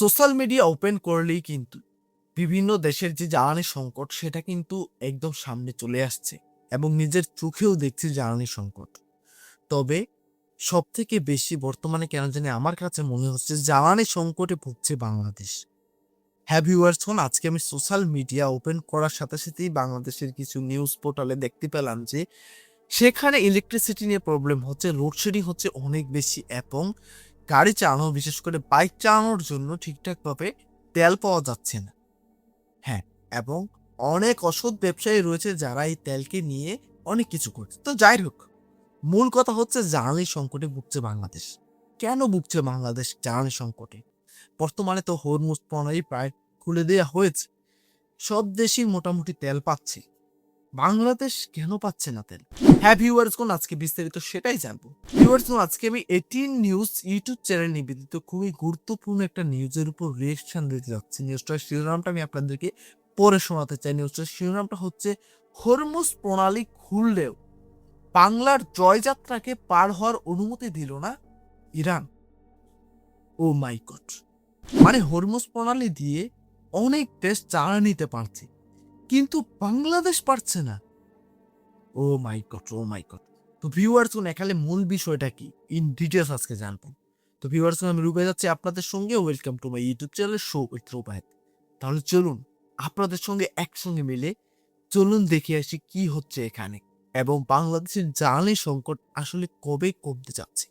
Social media open করলেই কিন্তু বিভিন্ন দেশের যে জ্বালানি সংকট সেটা কিন্তু একদম সামনে চলে আসছে এবং নিজের চোখেও দেখছি জ্বালানি সংকট। তবে সবথেকে বেশি বর্তমানে কেন জানি আমার কাছে মনে হচ্ছে জ্বালানি সংকটে ভুগছে বাংলাদেশ। হ্যাঁ ভিউয়ার্স, আজকে আমি সোশ্যাল মিডিয়া ওপেন করার সাথে সাথেই বাংলাদেশের কিছু নিউজ পোর্টালে দেখতে পেলাম যে সেখানে ইলেকট্রিসিটি নিয়ে প্রবলেম হচ্ছে, লোডশেডিং হচ্ছে অনেক বেশি এবং গাড়ি চালানো, বিশেষ করে বাইক চালানোর জন্য ঠিকঠাকভাবে তেল পাওয়া যাচ্ছে না। হ্যাঁ, এবং অনেক অসৎ ব্যবসায়ী রয়েছে যারা এই তেলকে নিয়ে অনেক কিছু করছে। তো যাই হোক, মূল কথা হচ্ছে জ্বালানি সংকটে ভুগছে বাংলাদেশ। কেন ভুগছে বাংলাদেশ জ্বালানি সংকটে? বর্তমানে তো হরমুজ প্রণালী প্রায় খুলে দেওয়া হয়েছে, সব দেশই মোটামুটি তেল পাচ্ছে, বাংলাদেশ কেন পাচ্ছে না তেল? হ্যাঁ ভিউয়ার্স, আজকে বিস্তারিত সেটাই জানবো। ভিউয়ার্স, আজকে আমি 18 নিউজ ইউটিউব চ্যানেল নিবেদিত খুবই গুরুত্বপূর্ণ একটা নিউজের উপর রিয়েকশন দিতে যাচ্ছি। নিউজটার শিরোনামটা আমি আপনাদেরকে পরে শোনাতে চাই। নিউজটার শিরোনামটা হচ্ছে, হরমুজ প্রণালী খুললেও বাংলার জয়যাত্রাকে পার হওয়ার অনুমতি দিল না ইরান। ও মাই গড! মানে হরমুজ প্রণালী দিয়ে অনেক দেশ চালা নিতে পারছে, কিন্তু বাংলাদেশ পারছে না। ও মাই গড, ও মাই গড! তো ভিউয়ার্স, এখানে মূল বিষয়টা কি ইন ডিটেলস আজকে জানবো। তো ভিউয়ার্স, আমি রুবে যাচ্ছি আপনাদের সঙ্গে। Welcome to my YouTube channel show with Rubayet. তাহলে চলুন আপনাদের সঙ্গে একসঙ্গে মিলে চলুন দেখে আসি কি হচ্ছে এখানে এবং বাংলাদেশের জ্বালানি সংকট আসলে কবে কমতে যাচ্ছে।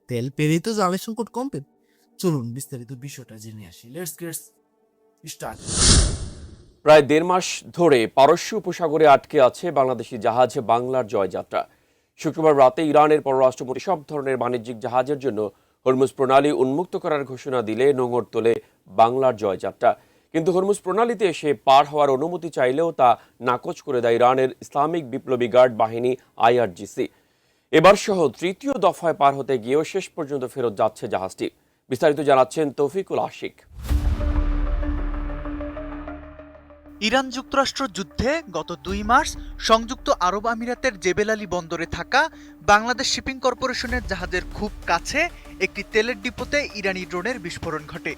তেল পেলেই তো জ্বালানি সংকট কমবে। চলুন বিস্তারিত বিষয়টা জেনে আসি। Let's get start. প্রায় ১.৫ মাস ধরে পারস্য উপসাগরে আটকে আছে বাংলাদেশি জাহাজ বাংলার জয়যাত্রা। শুক্রবার রাতে ইরানের পররাষ্ট্রমন্ত্রী সব ধরনের বাণিজ্যিক জাহাজের জন্য হরমুজ প্রণালী উন্মুক্ত করার ঘোষণা দিলে নোঙর তোলে বাংলার জয়যাত্রা। কিন্তু হরমুজ প্রণালীতে এসে পার হওয়ার অনুমতি চাইলেও তা নাকচ করে দেয় ইরানের ইসলামিক বিপ্লবী গার্ড বাহিনী IRGC। এবার সহ তৃতীয় দফায় পার হতে গিয়েও শেষ পর্যন্ত ফেরত যাচ্ছে জাহাজটি। বিস্তারিত জানাচ্ছেন তৌফিকুল আশিক। ইরান যুক্তরাষ্ট্র যুদ্ধে গত ২ মার্চ সংযুক্ত আরব আমিরাতের জেবেল আলী বন্দরে থাকা বাংলাদেশ শিপিং কর্পোরেশনের জাহাজের খুব কাছে একটি তেলের ডিপোতে ইরানি ড্রোনের বিস্ফোরণ ঘটে।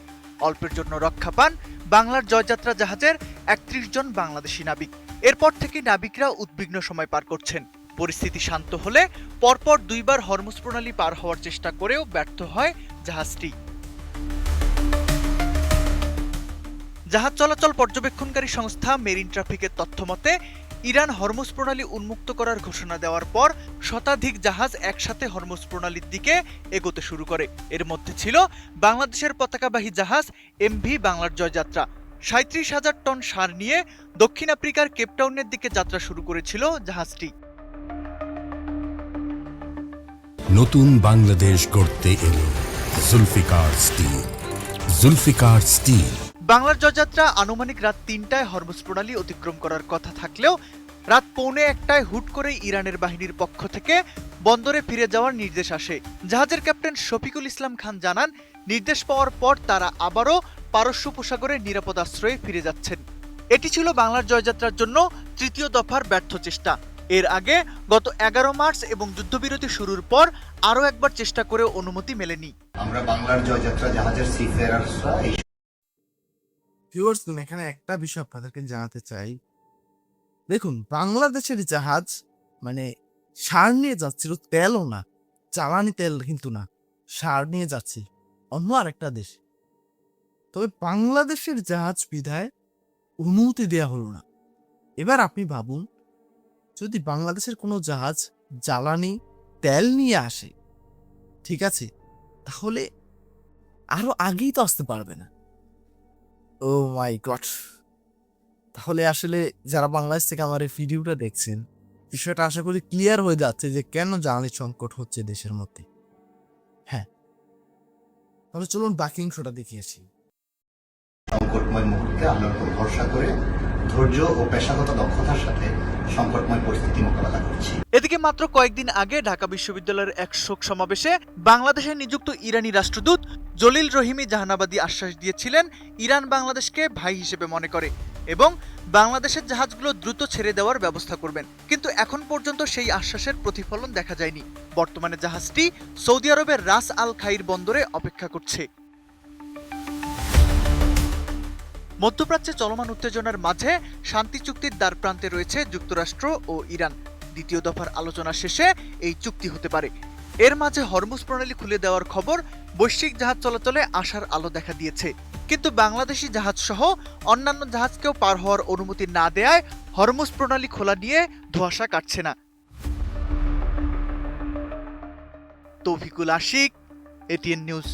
অল্পের জন্য রক্ষা পান বাংলার জয়যাত্রা জাহাজের ৩১ জন বাংলাদেশি নাবিক। এরপর থেকে নাবিকরা উদ্বিগ্ন সময় পার করছেন। পরিস্থিতি শান্ত হলে পরপর ২ বার হরমুজ প্রণালী পার হওয়ার চেষ্টা করেও ব্যর্থ হয় জাহাজটি। জাহাজ চলাচল পর্যবেক্ষণকারী সংস্থা মেরিন ট্রাফিকের তথ্যমতে ইরান হরমুজ প্রণালী উন্মুক্ত করার ঘোষণা দেওয়ার পর শতাধিক জাহাজ একসাথে হরমুজ প্রণালীর দিকে এগোতে শুরু করে। এর মধ্যে ছিল বাংলাদেশের পতাকাবাহী জাহাজ MV বাংলার জয়যাত্রা। ৩৭,০০০ টন সার নিয়ে দক্ষিণ আফ্রিকার কেপটাউনের দিকে যাত্রা শুরু করেছিল জাহাজটি। নতুন বাংলাদেশ গড়তে এলো জুলফিকার স্টিল। জুলফিকার স্টিল। বাংলার জয়যাত্রা আনুমানিক রাত ৩টায় হরমুজ প্রণালী অতিক্রম করার কথা থাকলেও রাত ১:৩০ হুট করেই ইরানের বাহিনীর পক্ষ থেকে বন্দরে ফিরে যাওয়ার নির্দেশ আসে। জাহাজের ক্যাপ্টেন শফিকুল ইসলাম খান জানান, নির্দেশ পাওয়ার পর তারা আবারও পারস্য উপসাগরে নিরাপদ আশ্রয়ে ফিরে যাচ্ছেন। এটি ছিল বাংলার জয়যাত্রার জন্য তৃতীয় দফার ব্যর্থ চেষ্টা। এর আগে গত ১১ মার্চ এবং যুদ্ধবিরতি শুরুর পর আরও একবার চেষ্টা করে অনুমতি মেলেনি। আমরা বাংলার জয়যাত্রা জাহাজের সিফেয়ারার্সরা ভিউয়ার্স, এখানে একটা বিষয় আপনাদেরকে জানাতে চাই। দেখুন, বাংলাদেশের জাহাজ মানে সার নিয়ে যাচ্ছিল, তেলও না, জ্বালানি তেল কিন্তু না, সার নিয়ে যাচ্ছে অন্য আরেকটা দেশ। তবে বাংলাদেশের জাহাজ বিধায় অনুমতি দেওয়া হলো না। এবার আপনি ভাবুন, যদি বাংলাদেশের কোনো জাহাজ জ্বালানি তেল নিয়ে আসে, ঠিক আছে, তাহলে আরো আগেই তো আসতে পারবে না। ও মাই গড! তাহলে আসলে যারা বাংলাদেশ থেকে আমার এই ভিডিওটা দেখছেন, বিষয়টা আশা করি ক্লিয়ার হয়ে যাচ্ছে যে কেন জ্বালানি সংকট হচ্ছে দেশের মধ্যে। হ্যাঁ, তাহলে চলুন বাকি অংশটা দেখিয়েছি। সংকটময় মুহূর্তে আল্লাহর উপর ভরসা করে ধৈর্য ও পেশাগত দক্ষতার সাথে সংকটময় পরিস্থিতি মোকাবেলা করছি। এদিকে মাত্র কয়েকদিন আগে ঢাকা বিশ্ববিদ্যালয়ের এক শোক সমাবেশে বাংলাদেশে নিযুক্ত ইরানি রাষ্ট্রদূত জলিল রহিমি জাহানাবাদী আশ্বাস দিয়েছিলেন ইরান বাংলাদেশকে ভাই হিসেবে মনে করে এবং বাংলাদেশের জাহাজগুলো দ্রুত ছেড়ে দেওয়ার ব্যবস্থা করবেন। কিন্তু এখন পর্যন্ত সেই আশ্বাসের প্রতিফলন দেখা যায়নি। বর্তমানে জাহাজটি সৌদি আরবের রাস আল খাইর বন্দরে অপেক্ষা করছে। মধ্যপ্রাচ্যে চলমান উত্তেজনার মাঝে শান্তি চুক্তির দ্বারপ্রান্তে রয়েছে যুক্তরাষ্ট্র ও ইরান। দ্বিতীয় দফার আলোচনা শেষে এই চুক্তি হতে পারে। এর মাঝে হরমুজ প্রণালী খুলে দেওয়ার খবর বৈশ্বিক জাহাজ চলাচলে আসার আলো দেখা দিয়েছে। কিন্তু বাংলাদেশি জাহাজ সহ অন্যান্য জাহাজকেও পার হওয়ার অনুমতি না দেয়ায় হরমুজ প্রণালী খোলা নিয়ে ধোঁয়াশা কাটছে না। Toufiqul Ashik, ATN news.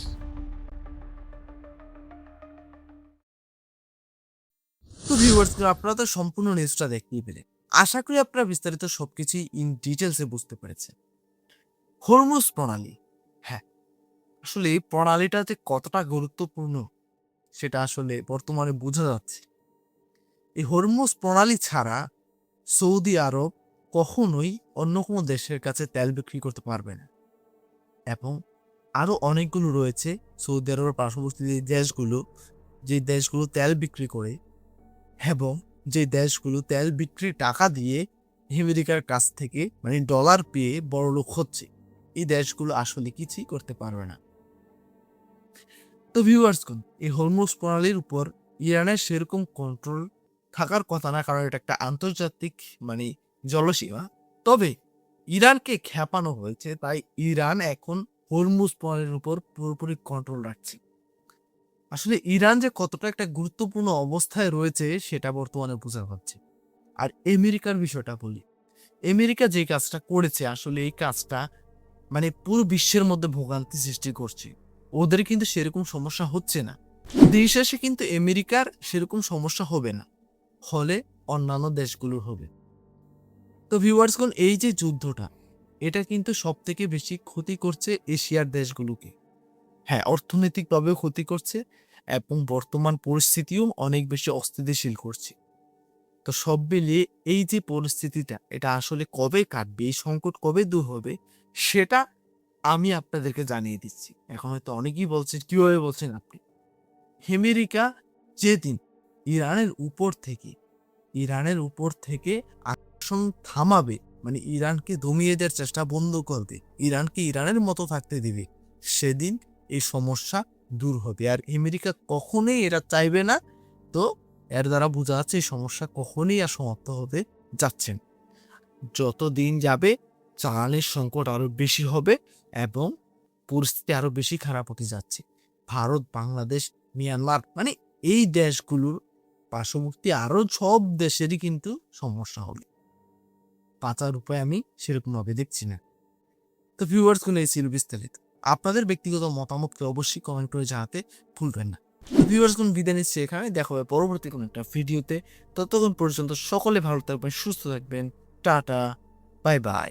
তো ভিউয়ার্স, আপনারা তো সম্পূর্ণ নিউজটা দেখতেই পেলেন। আশা করি আপনারা বিস্তারিত সবকিছুই ইন ডিটেলসে বুঝতে পেরেছেন। হরমুজ প্রণালী, হ্যাঁ, আসলে এই প্রণালীটাতে কতটা গুরুত্বপূর্ণ সেটা আসলে বর্তমানে বোঝা যাচ্ছে। এই হরমুজ প্রণালী ছাড়া সৌদি আরব কখনোই অন্য কোনো দেশের কাছে তেল বিক্রি করতে পারবে না, এবং আরও অনেকগুলো রয়েছে সৌদি আরবের পার্শ্ববর্তী যে দেশগুলো তেল বিক্রি করে এবং যে দেশগুলো তেল বিক্রির টাকা দিয়ে আমেরিকার কাছ থেকে মানে ডলার পেয়ে বড়লোক হচ্ছে, এই দেশগুলো আসলে কিছুই করতে পারবে না। তো ভিউয়ার্সগণ, এই হরমুজ প্রণালীর উপর ইরানের সেরকম কন্ট্রোল থাকার কথা না, কারণ এটা একটা আন্তর্জাতিক মানে জলসীমা। তবে ইরানকে খেপানো হয়েছে, তাই ইরান এখন হরমুজ প্রণালীর উপর পুরোপুরি কন্ট্রোল রাখছে। আসলে ইরান যে কতটা একটা গুরুত্বপূর্ণ অবস্থায় রয়েছে সেটা বর্তমানে বোঝা যাচ্ছে। আর আমেরিকার বিষয়টা বলি, আমেরিকা যে কাজটা করেছে, আসলে এই কাজটা মানে পুরো বিশ্বের মধ্যে ভোগান্তি সৃষ্টি করছে। ওদের কিন্তু সেরকম সমস্যা হচ্ছে না, দেশ শেষে কিন্তু আমেরিকার সেরকম সমস্যা হবে না, হলে অন্যান্য দেশগুলোর হবে। তো ভিউয়ার্সগণ, এই যে যুদ্ধটা, এটা কিন্তু সব থেকে বেশি ক্ষতি করছে এশিয়ার দেশগুলোকে। হ্যাঁ, অর্থনৈতিকভাবেও ক্ষতি করছে এবং বর্তমান পরিস্থিতিও অনেক বেশি অস্থিতিশীল করছে। তো সব মিলিয়ে এই যে পরিস্থিতিটা, এটা আসলে কবে কাটবে, এই সংকট কবে দূর হবে, সেটা আমি আপনাদেরকে জানিয়ে দিচ্ছি। এখন হয়তো অনেকেই বলছেন, কিভাবে বলছেন আপনি? আমেরিকা যেদিন ইরানের উপর থেকে আগ্রাসন থামাবে, মানে ইরানকে দমিয়ে দেওয়ার চেষ্টা বন্ধ করবে, ইরানকে ইরানের মতো থাকতে দিবে, সেদিন এই সমস্যা দূর হবে। আর আমেরিকা কখনোই এটা চাইবে না। তো এর দ্বারা বোঝা যাচ্ছে এই সমস্যা কখনোই আর সমাপ্ত হতে যাচ্ছে না। যত দিন যাবে জ্বালানির সংকট আরো বেশি হবে এবং পরিস্থিতি আরো বেশি খারাপ হতে যাচ্ছে। ভারত, বাংলাদেশ, মিয়ানমার মানে এই দেশগুলোর পার্শ্ববর্তী আরো সব দেশেরই কিন্তু সমস্যা হবে। বাঁচার উপায় আমি সেরকম ভাবে দেখছি না। তো ভিউয়ার্স, কোন এই ছিল বিস্তারিত। আপনাদের ব্যক্তিগত মতামতকে অবশ্যই কমেন্ট করে জানাতে ভুলবেন না। তো ভিউয়ার্স, কোন বিদায় নিচ্ছে এখানে, দেখা হবে পরবর্তী কোনো একটা ভিডিওতে। ততক্ষণ পর্যন্ত সকলে ভালো থাকবেন, সুস্থ থাকবেন। Tata, bye bye.